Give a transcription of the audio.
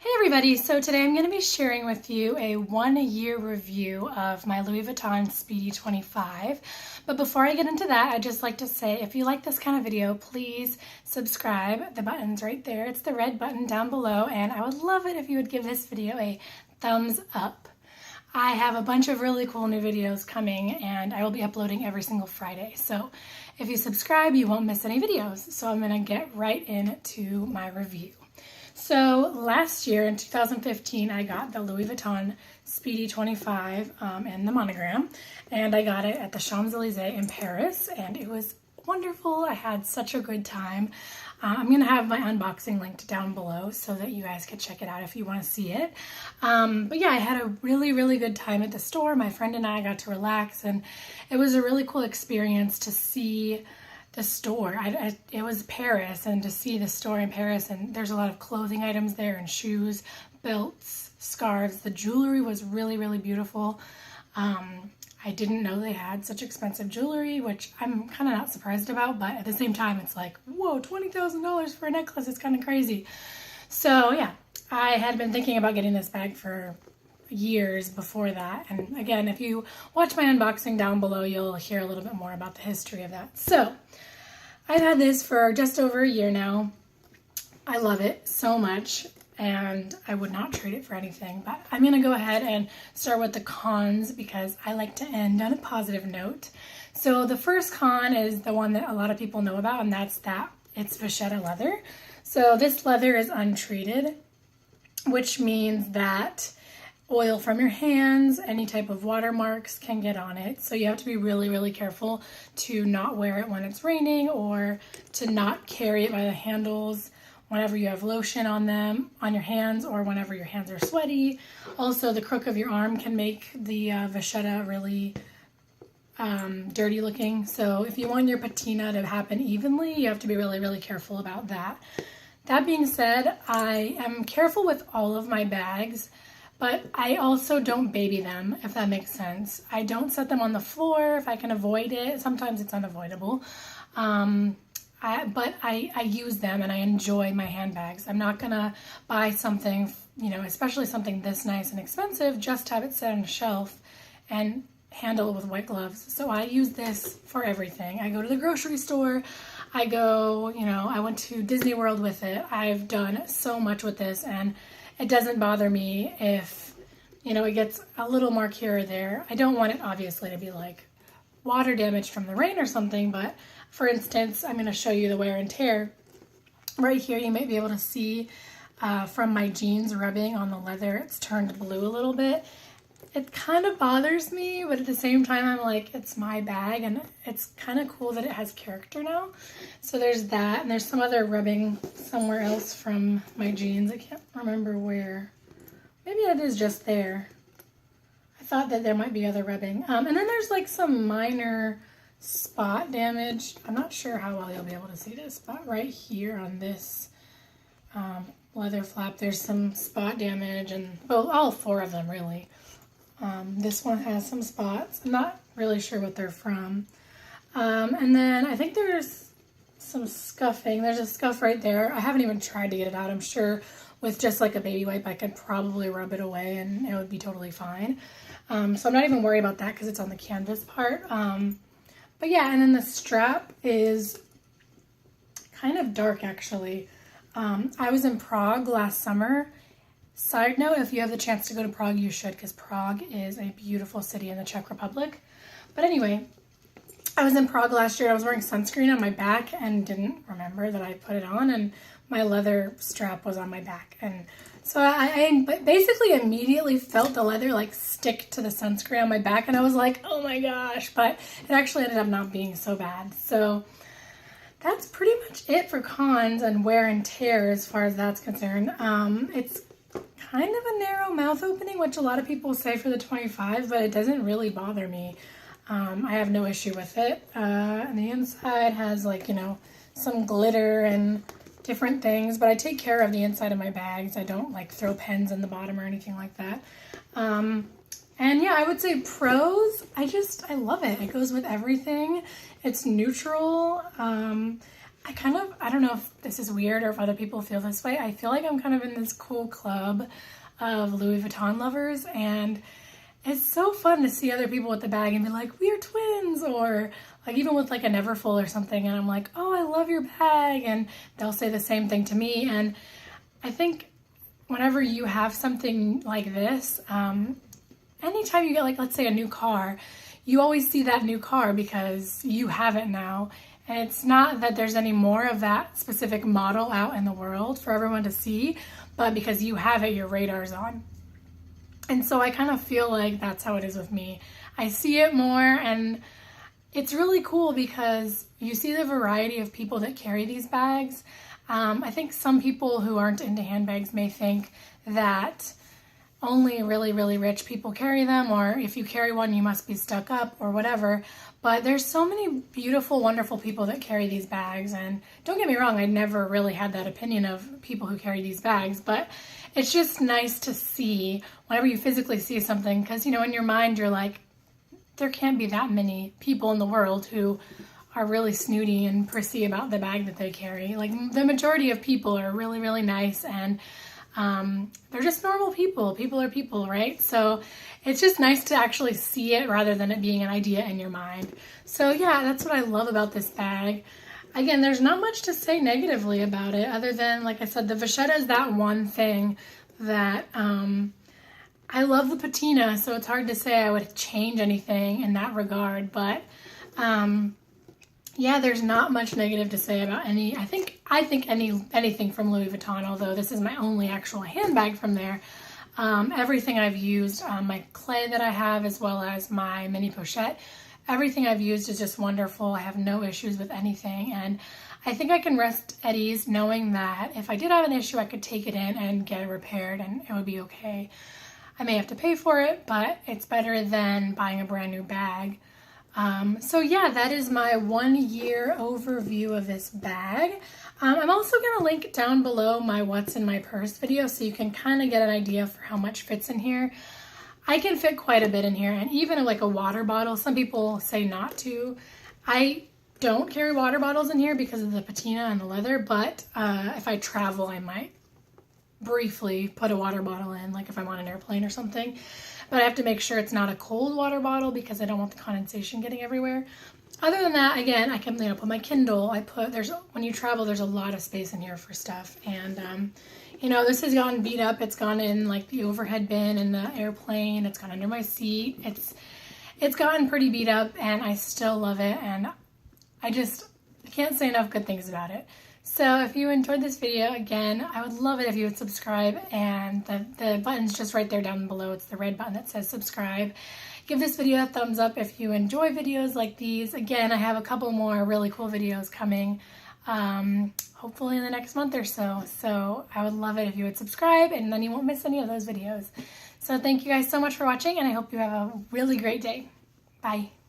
Hey everybody, so today I'm going to be sharing with you a 1-year review of my Louis Vuitton Speedy 25. But before I get into that, I'd just like to say if you like this kind of video, please subscribe. The button's right there. It's the red button down below, and I would love it if you would give this video a thumbs up. I have a bunch of really cool new videos coming, and I will be uploading every single Friday. So if you subscribe, you won't miss any videos. So I'm going to get right into my review. So last year in 2015, I got the Louis Vuitton Speedy 25 and the monogram, and I got it at the Champs-Elysees in Paris, and it was wonderful. I had such a good time. I'm going to have my unboxing linked down below so that you guys can check it out if you want to see it. But yeah, I had a really good time at the store. My friend and I got to relax, and it was a really cool experience to see the store. It was Paris, and to see the store in Paris, and there's a lot of clothing items there and shoes, belts, scarves. The jewelry was really beautiful. I didn't know they had such expensive jewelry, which I'm kind of not surprised about, but at the same time it's like, whoa, $20,000 for a necklace is kind of crazy. So yeah, I had been thinking about getting this bag for years before that, and again, if you watch my unboxing down below, you'll hear a little bit more about the history of that. So I've had this for just over a year now. I love it so much, and I would not trade it for anything, but I'm gonna go ahead and start with the cons because I like to end on a positive note. So the first con is the one that a lot of people know about, and that's that it's vachetta leather. So this leather is untreated, which means that oil from your hands, any type of watermarks can get on it. So you have to be really careful to not wear it when it's raining, or to not carry it by the handles whenever you have lotion on them, on your hands, or whenever your hands are sweaty. Also, the crook of your arm can make the vachetta really dirty looking. So if you want your patina to happen evenly, you have to be really careful about that. That being said, I am careful with all of my bags, but I also don't baby them, if that makes sense. I don't set them on the floor if I can avoid it. Sometimes it's unavoidable. But I use them and I enjoy my handbags. I'm not gonna buy something, especially something this nice and expensive, just to have it sit on a shelf and handle it with white gloves. So I use this for everything. I go to the grocery store. I go, I went to Disney World with it. I've done so much with this, and it doesn't bother me if, it gets a little mark here or there. I don't want it obviously to be like water damage from the rain or something, but for instance, I'm going to show you the wear and tear. Right here, you might be able to see from my jeans rubbing on the leather, it's turned blue a little bit. It kind of bothers me, but at the same time, I'm like, it's my bag, and it's kind of cool that it has character now. So there's that, and there's some other rubbing somewhere else from my jeans. I can't remember where. Maybe it is just there. I thought that there might be other rubbing. And then there's like some minor spot damage. I'm not sure how well you'll be able to see this, but right here on this leather flap, there's some spot damage, and well, all 4 of them really. This one has some spots. I'm not really sure what they're from. And then I think there's some scuffing. There's a scuff right there. I haven't even tried to get it out. I'm sure with just like a baby wipe, I could probably rub it away and it would be totally fine. So I'm not even worried about that because it's on the canvas part. But yeah, and then the strap is kind of dark actually. I was in Prague last summer. Side note, if you have the chance to go to Prague, you should, because Prague is a beautiful city in the Czech Republic. But anyway, I was in Prague last year. I was wearing sunscreen on my back and didn't remember that I put it on, and my leather strap was on my back. And so I basically immediately felt the leather like stick to the sunscreen on my back, and I was like, oh my gosh, but it actually ended up not being so bad. So that's pretty much it for cons and wear and tear as far as that's concerned. It's kind of a narrow mouth opening, which a lot of people say for the 25, but it doesn't really bother me. I have no issue with it. And the inside has like, some glitter and different things, but I take care of the inside of my bags. I don't like throw pens in the bottom or anything like that. And yeah, I would say pros, I love it. It goes with everything. It's neutral. I don't know if this is weird or if other people feel this way. I feel like I'm kind of in this cool club of Louis Vuitton lovers, and it's so fun to see other people with the bag and be like, we are twins, or like even with like a Neverfull or something, and I'm like, oh, I love your bag, and they'll say the same thing to me. And I think whenever you have something like this, anytime you get like, let's say a new car, you always see that new car because you have it now. And it's not that there's any more of that specific model out in the world for everyone to see, but because you have it, your radar's on. And so I kind of feel like that's how it is with me. I see it more, and it's really cool because you see the variety of people that carry these bags. I think some people who aren't into handbags may think that only really, really rich people carry them, or if you carry one, you must be stuck up or whatever. But there's so many beautiful, wonderful people that carry these bags. And don't get me wrong, I never really had that opinion of people who carry these bags, but it's just nice to see whenever you physically see something, because, you know, in your mind, you're like, there can't be that many people in the world who are really snooty and prissy about the bag that they carry. Like, the majority of people are really, really nice, and they're just normal people. People are people, right? So it's just nice to actually see it rather than it being an idea in your mind. So yeah, that's what I love about this bag. Again, there's not much to say negatively about it other than, like I said, the vachetta is that one thing that I love the patina, so it's hard to say I would change anything in that regard. But yeah, there's not much negative to say about any. I think anything from Louis Vuitton, although this is my only actual handbag from there. Everything I've used, my clay that I have, as well as my mini pochette, everything I've used is just wonderful. I have no issues with anything, and I think I can rest at ease knowing that if I did have an issue, I could take it in and get it repaired, and it would be okay. I may have to pay for it, but it's better than buying a brand new bag. So yeah, that is my 1 year overview of this bag. I'm also going to link down below my what's in my purse video so you can kind of get an idea for how much fits in here. I can fit quite a bit in here, and even like a water bottle. Some people say not to. I don't carry water bottles in here because of the patina and the leather, but if I travel, I might briefly put a water bottle in, like if I'm on an airplane or something. But I have to make sure it's not a cold water bottle because I don't want the condensation getting everywhere. Other than that, again, I can, put my Kindle. When you travel, there's a lot of space in here for stuff. And, this has gotten beat up. It's gone in like the overhead bin in the airplane. It's gone under my seat. It's gotten pretty beat up, and I still love it. And I can't say enough good things about it. So if you enjoyed this video, again, I would love it if you would subscribe, and the button's just right there down below. It's the red button that says subscribe. Give this video a thumbs up if you enjoy videos like these. Again, I have a couple more really cool videos coming, hopefully in the next month or so. So I would love it if you would subscribe, and then you won't miss any of those videos. So thank you guys so much for watching, and I hope you have a really great day. Bye.